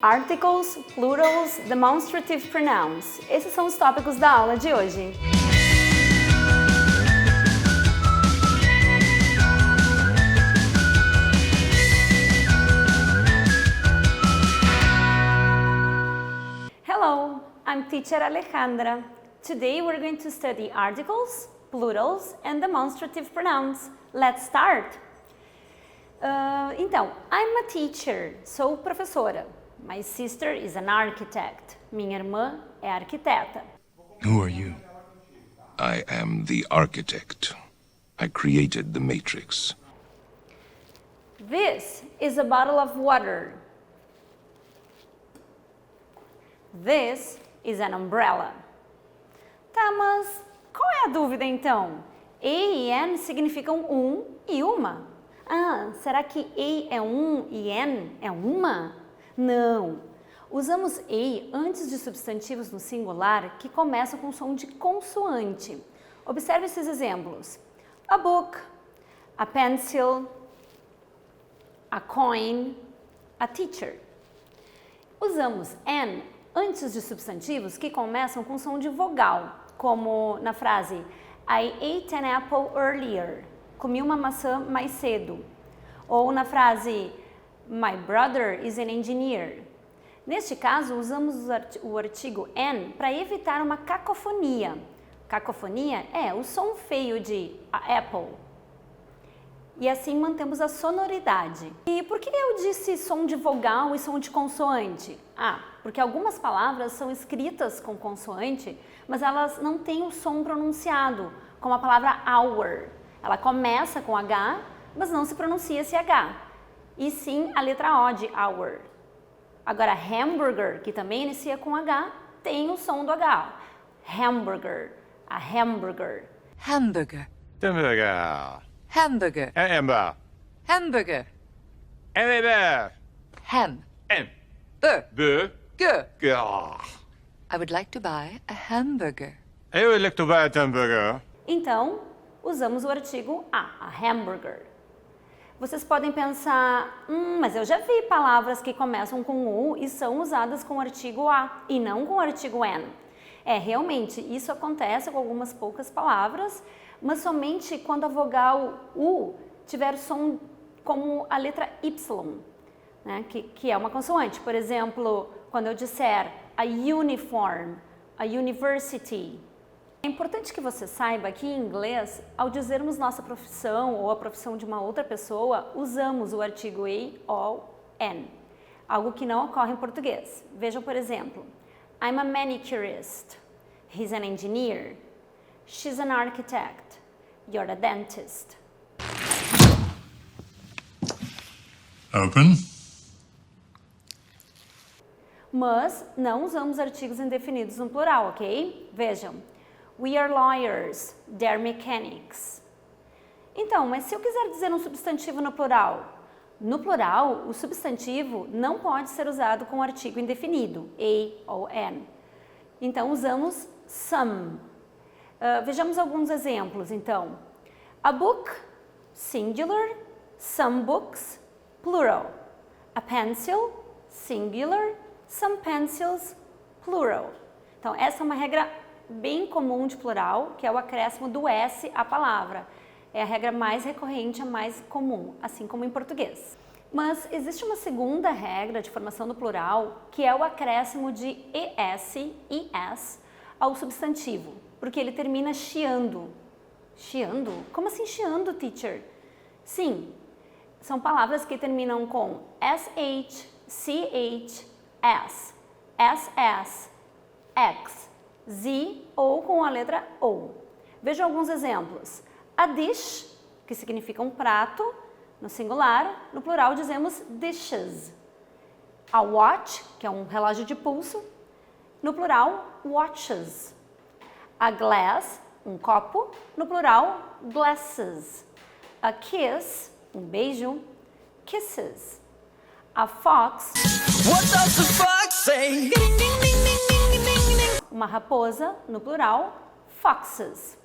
Articles, plurals, demonstrative pronouns. Esses são os tópicos da aula de hoje. Hello, I'm teacher Alejandra. Today we're going to study articles, plurals and demonstrative pronouns. Let's start! Então, I'm a teacher, sou professora. My sister is an architect. Minha irmã é arquiteta. Who are you? I am the architect. I created the matrix. This is a bottle of water. This is an umbrella. Tá, mas qual é a dúvida então? A e N significam um e uma. Ah, será que A é um e N é uma? Não. Usamos A antes de substantivos no singular que começam com som de consoante. Observe esses exemplos. A book, a pencil, a coin, a teacher. Usamos N antes de substantivos que começam com som de vogal, como na frase I ate an apple earlier. Comi uma maçã mais cedo. Ou na frase My brother is an engineer. Neste caso, usamos o artigo N para evitar uma cacofonia. Cacofonia é o som feio de apple. E assim mantemos a sonoridade. E por que eu disse som de vogal e som de consoante? Ah, porque algumas palavras são escritas com consoante, mas elas não têm o som pronunciado, como a palavra hour. Ela começa com H, mas não se pronuncia esse H. E sim a letra O de hour. Agora, hamburger, que também inicia com H, tem o som do H. Hamburger, a hamburger. Hamburger. Hamburger. Hamburger. Amber. Hamburger. Amber. Ham. M. Bur. B. Gur. Gah. I would like to buy a hamburger. I would like to buy a hamburger. Então, usamos o artigo a hamburger. Vocês podem pensar, mas eu já vi palavras que começam com U e são usadas com o artigo A e não com o artigo N. Realmente, isso acontece com algumas poucas palavras, mas somente quando a vogal U tiver som como a letra Y, né, que é uma consoante. Por exemplo, quando eu disser a uniform, a university. É importante que você saiba que em inglês, ao dizermos nossa profissão ou a profissão de uma outra pessoa, usamos o artigo A ou N, algo que não ocorre em português. Vejam, por exemplo, I'm a manicurist, he's an engineer, she's an architect, you're a dentist. Open. Mas não usamos artigos indefinidos no plural, ok? Vejam. We are lawyers, they're mechanics. Então, mas se eu quiser dizer um substantivo no plural? No plural, o substantivo não pode ser usado com artigo indefinido, a ou n. Então, usamos some. Vejamos alguns exemplos, então. A book, singular, some books, plural. A pencil, singular, some pencils, plural. Então, essa é uma regra bem comum de plural, que é o acréscimo do S à palavra. É a regra mais recorrente, a mais comum, assim como em português. Mas existe uma segunda regra de formação do plural, que é o acréscimo de ES, IS, ao substantivo, porque ele termina chiando. Chiando? Como assim chiando, teacher? Sim, são palavras que terminam com SH, CH, S, SS, X, Z ou com a letra O. Vejam alguns exemplos. A dish, que significa um prato, no singular, no plural dizemos dishes. A watch, que é um relógio de pulso, no plural, watches. A glass, um copo, no plural, glasses. A kiss, um beijo, kisses. A fox, What does the fox say? uma raposa, no plural, foxes.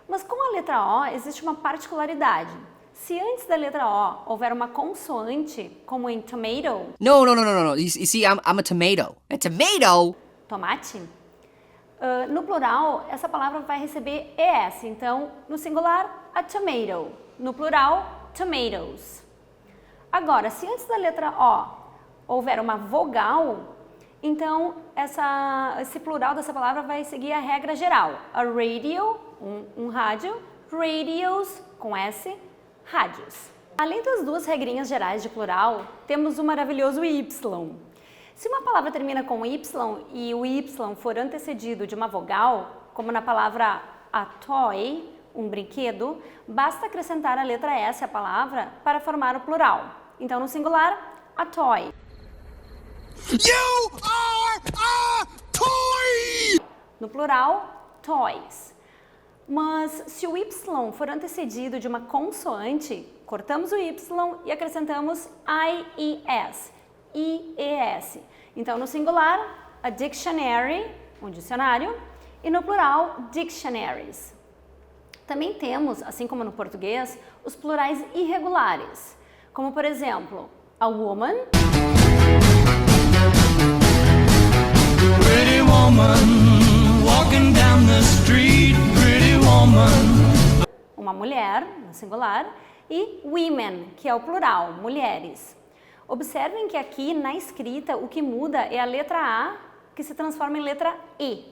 Mas com a letra O existe uma particularidade. Se antes da letra O houver uma consoante, como em tomato, No. You see, I'm a tomato. A tomato? tomate, no plural, essa palavra vai receber ES. Então, no singular, a tomato. No plural, tomatoes. Agora, se antes da letra O houver uma vogal, então esse plural dessa palavra vai seguir a regra geral. A radio, um rádio, radios, com S, rádios. Além das duas regrinhas gerais de plural, temos o maravilhoso Y. Se uma palavra termina com Y e o Y for antecedido de uma vogal, como na palavra a toy, um brinquedo, basta acrescentar a letra S à palavra para formar o plural. Então, no singular, a toy. You are a toy! No plural, toys. Mas se o Y for antecedido de uma consoante, cortamos o Y e acrescentamos IES. IES. Então, no singular, a dictionary, um dicionário, e no plural, dictionaries. Também temos, assim como no português, os plurais irregulares, como, por exemplo, a woman, Pretty woman, walking down the street, pretty woman. uma mulher, no singular, e women, que é o plural, mulheres. Observem que aqui na escrita o que muda é a letra A, que se transforma em letra E.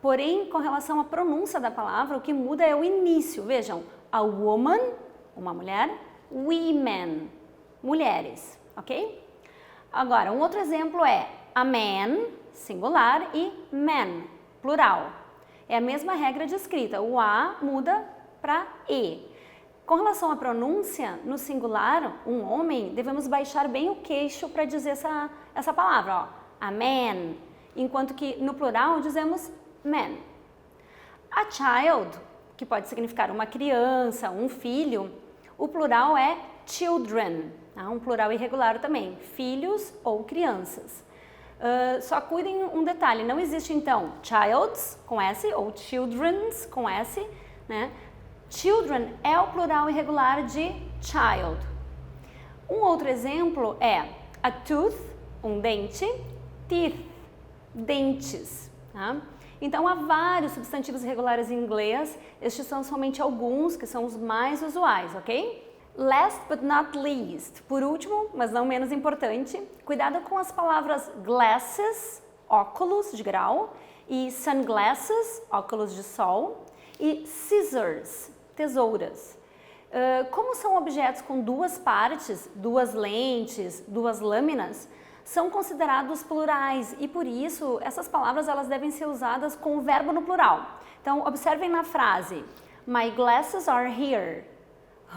Porém, com relação à pronúncia da palavra, o que muda é o início. Vejam, a woman, uma mulher, women, mulheres, ok? Agora, um outro exemplo é a man, singular, e man, plural. É a mesma regra de escrita, o A muda para E. Com relação à pronúncia, no singular, um homem, devemos baixar bem o queixo para dizer essa palavra, ó, a man, enquanto que no plural dizemos man. A child, que pode significar uma criança, um filho, o plural é children, tá? Um plural irregular também, filhos ou crianças. Só cuidem um detalhe, não existe então childs com S ou children's com S, né? Children é o plural irregular de child. Um outro exemplo é a tooth, um dente, teeth, dentes. Tá? Então, há vários substantivos irregulares em inglês, estes são somente alguns, que são os mais usuais, ok? Last but not least, por último, mas não menos importante, cuidado com as palavras glasses, óculos de grau, e sunglasses, óculos de sol, e scissors, tesouras. Como são objetos com duas partes, duas lentes, duas lâminas, são considerados plurais e por isso essas palavras elas devem ser usadas com o verbo no plural. Então observem na frase: My glasses are here.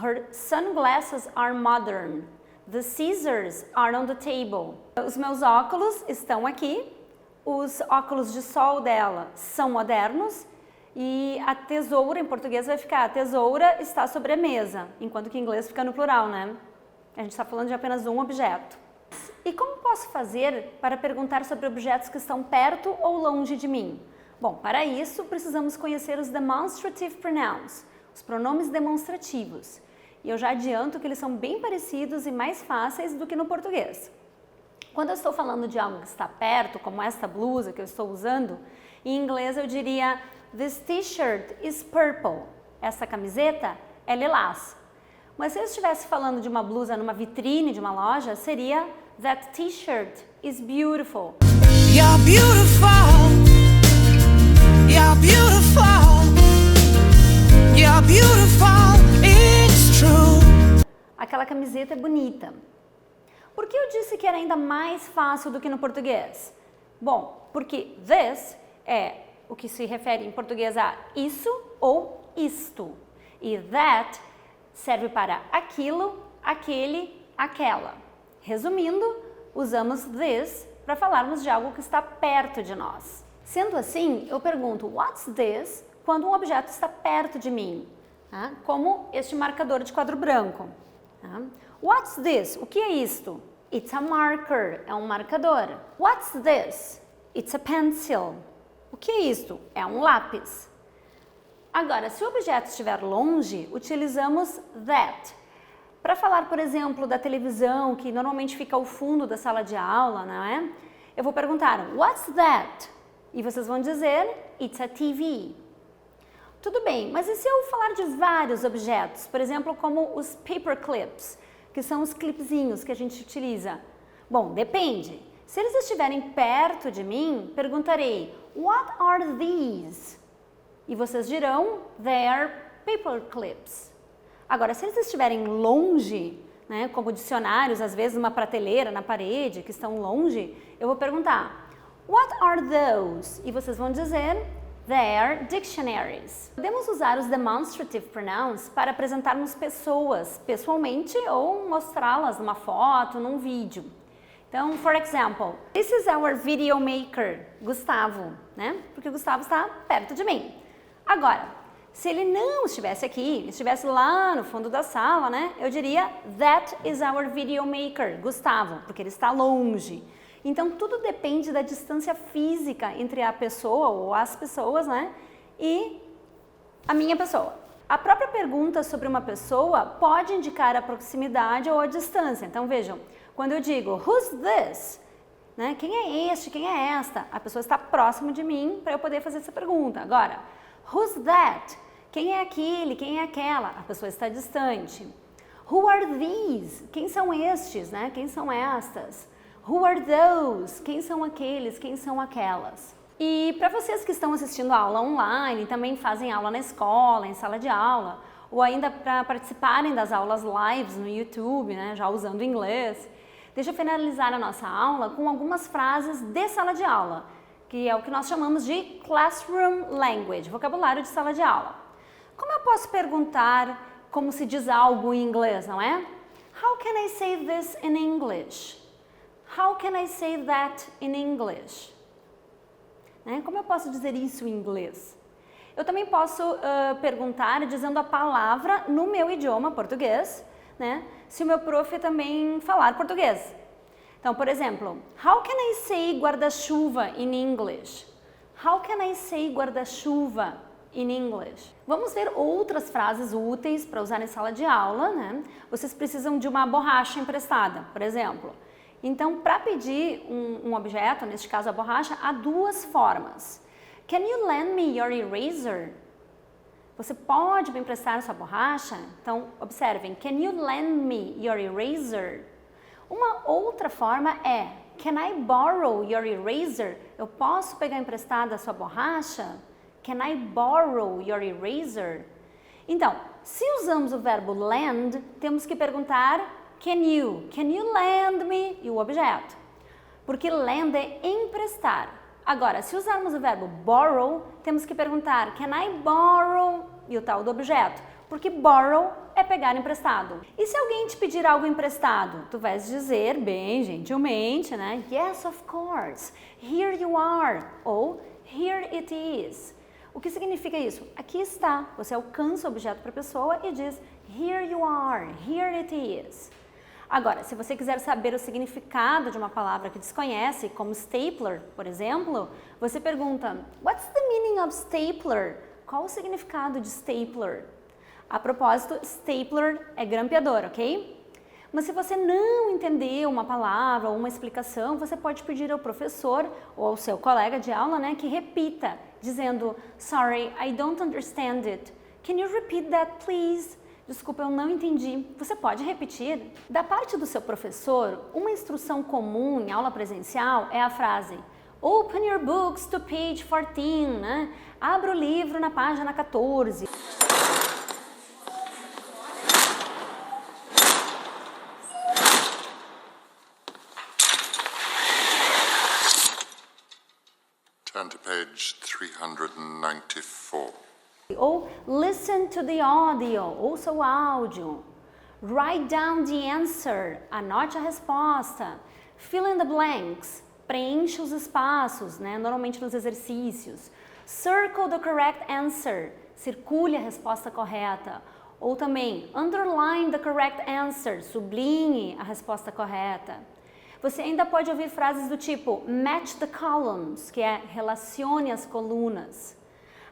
Her sunglasses are modern. The scissors are on the table. Os meus óculos estão aqui. Os óculos de sol dela são modernos. E a tesoura, em português, vai ficar: a tesoura está sobre a mesa, enquanto que em inglês fica no plural, né? A gente está falando de apenas um objeto. E como posso fazer para perguntar sobre objetos que estão perto ou longe de mim? Bom, para isso, precisamos conhecer os demonstrative pronouns, os pronomes demonstrativos. E eu já adianto que eles são bem parecidos e mais fáceis do que no português. Quando eu estou falando de algo que está perto, como esta blusa que eu estou usando, em inglês eu diria: This t-shirt is purple. Essa camiseta é lilás. Mas se eu estivesse falando de uma blusa numa vitrine de uma loja, seria: That t-shirt is beautiful. You're beautiful. You're beautiful. You're beautiful. It's true. Aquela camiseta é bonita. Por que eu disse que era ainda mais fácil do que no português? Bom, porque this é o que se refere em português a isso ou isto. E that serve para aquilo, aquele, aquela. Resumindo, usamos this para falarmos de algo que está perto de nós. Sendo assim, eu pergunto what's this quando um objeto está perto de mim, tá? Como este marcador de quadro branco. Tá? What's this? O que é isto? It's a marker, é um marcador. What's this? It's a pencil. O que é isto? É um lápis. Agora, se o objeto estiver longe, utilizamos that. Para falar, por exemplo, da televisão, que normalmente fica ao fundo da sala de aula, não é? Eu vou perguntar, what's that? E vocês vão dizer, it's a TV. Tudo bem, mas e se eu falar de vários objetos? Por exemplo, como os paper clips, que são os clipezinhos que a gente utiliza. Bom, depende. Se eles estiverem perto de mim, perguntarei, what are these? E vocês dirão, they're paper clips. Agora, se eles estiverem longe, né, como dicionários, às vezes numa prateleira, na parede, que estão longe, eu vou perguntar, what are those? E vocês vão dizer, they're dictionaries. Podemos usar os demonstrative pronouns para apresentarmos pessoas pessoalmente ou mostrá-las numa foto, num vídeo. Então, for example, this is our video maker, Gustavo, né? Porque o Gustavo está perto de mim. Agora, se ele não estivesse aqui, estivesse lá no fundo da sala, né? Eu diria, that is our video maker, Gustavo, porque ele está longe. Então, tudo depende da distância física entre a pessoa ou as pessoas, né? E a minha pessoa. A própria pergunta sobre uma pessoa pode indicar a proximidade ou a distância. Então, vejam, quando eu digo, who's this? Né? Quem é este? Quem é esta? A pessoa está próximo de mim para eu poder fazer essa pergunta. Agora, who's that? Quem é aquele? Quem é aquela? A pessoa está distante. Who are these? Quem são estes? Né? Quem são estas? Who are those? Quem são aqueles? Quem são aquelas? E para vocês que estão assistindo a aula online, também fazem aula na escola, em sala de aula, ou ainda para participarem das aulas lives no YouTube, né, já usando inglês, deixa eu finalizar a nossa aula com algumas frases de sala de aula, que é o que nós chamamos de classroom language, vocabulário de sala de aula. Como eu posso perguntar como se diz algo em inglês, não é? How can I say this in English? How can I say that in English? Né? Como eu posso dizer isso em inglês? Eu também posso perguntar dizendo a palavra no meu idioma português, né? Se o meu prof também falar português. Então, por exemplo, how can I say guarda-chuva in English? How can I say guarda-chuva in English? Vamos ver outras frases úteis para usar em sala de aula, né? Vocês precisam de uma borracha emprestada, por exemplo. Então, para pedir um objeto, neste caso a borracha, há duas formas. Can you lend me your eraser? Você pode me emprestar sua borracha? Então, observem, can you lend me your eraser? Uma outra forma é, can I borrow your eraser? Eu posso pegar emprestada a sua borracha? Can I borrow your eraser? Então, se usamos o verbo lend, temos que perguntar can you lend me? E o objeto. Porque lend é emprestar. Agora, se usarmos o verbo borrow, temos que perguntar can I borrow? E o tal do objeto. Porque borrow é pegar emprestado. E se alguém te pedir algo emprestado? Tu vais dizer bem gentilmente, né? Yes, of course. Here you are. Ou here it is. O que significa isso? Aqui está. Você alcança o objeto para a pessoa e diz here you are. Here it is. Agora, se você quiser saber o significado de uma palavra que desconhece, como stapler, por exemplo, você pergunta, what's the meaning of stapler? Qual o significado de stapler? A propósito, stapler é grampeador, ok? Mas se você não entendeu uma palavra ou uma explicação, você pode pedir ao professor ou ao seu colega de aula, né, que repita, dizendo, sorry, I don't understand it. Can you repeat that, please? Desculpa, eu não entendi. Você pode repetir? Da parte do seu professor, uma instrução comum em aula presencial é a frase Open your books to page 14, né? Abra o livro na página 14. Turn to page 394. Ou listen to the audio, ouça o áudio. Write down the answer, anote a resposta. Fill in the blanks, preencha os espaços, né? Normalmente nos exercícios. Circle the correct answer, circule a resposta correta. Ou também, underline the correct answer, sublinhe a resposta correta. Você ainda pode ouvir frases do tipo match the columns, que é relacione as colunas.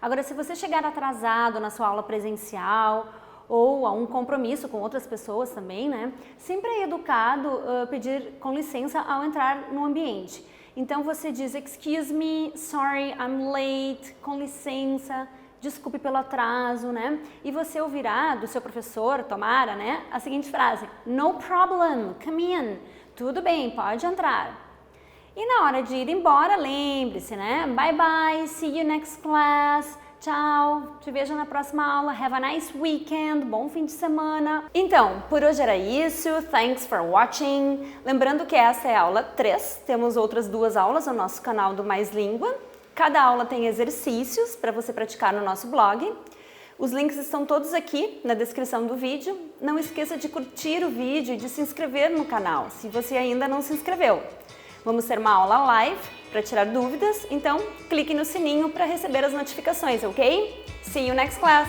Agora, se você chegar atrasado na sua aula presencial ou a um compromisso com outras pessoas também, né? Sempre é educado pedir com licença ao entrar no ambiente. Então você diz, excuse me, sorry, I'm late, com licença, desculpe pelo atraso, né? E você ouvirá do seu professor, tomara, né? A seguinte frase, no problem, come in, tudo bem, pode entrar. E na hora de ir embora, lembre-se, né? Bye bye, see you next class. Tchau, te vejo na próxima aula. Have a nice weekend, bom fim de semana. Então, por hoje era isso. Thanks for watching. Lembrando que essa é a aula 3. Temos outras 2 aulas no nosso canal do Mais Língua. Cada aula tem exercícios para você praticar no nosso blog. Os links estão todos aqui na descrição do vídeo. Não esqueça de curtir o vídeo e de se inscrever no canal, se você ainda não se inscreveu. Vamos ter uma aula live para tirar dúvidas, então clique no sininho para receber as notificações, ok? See you next class!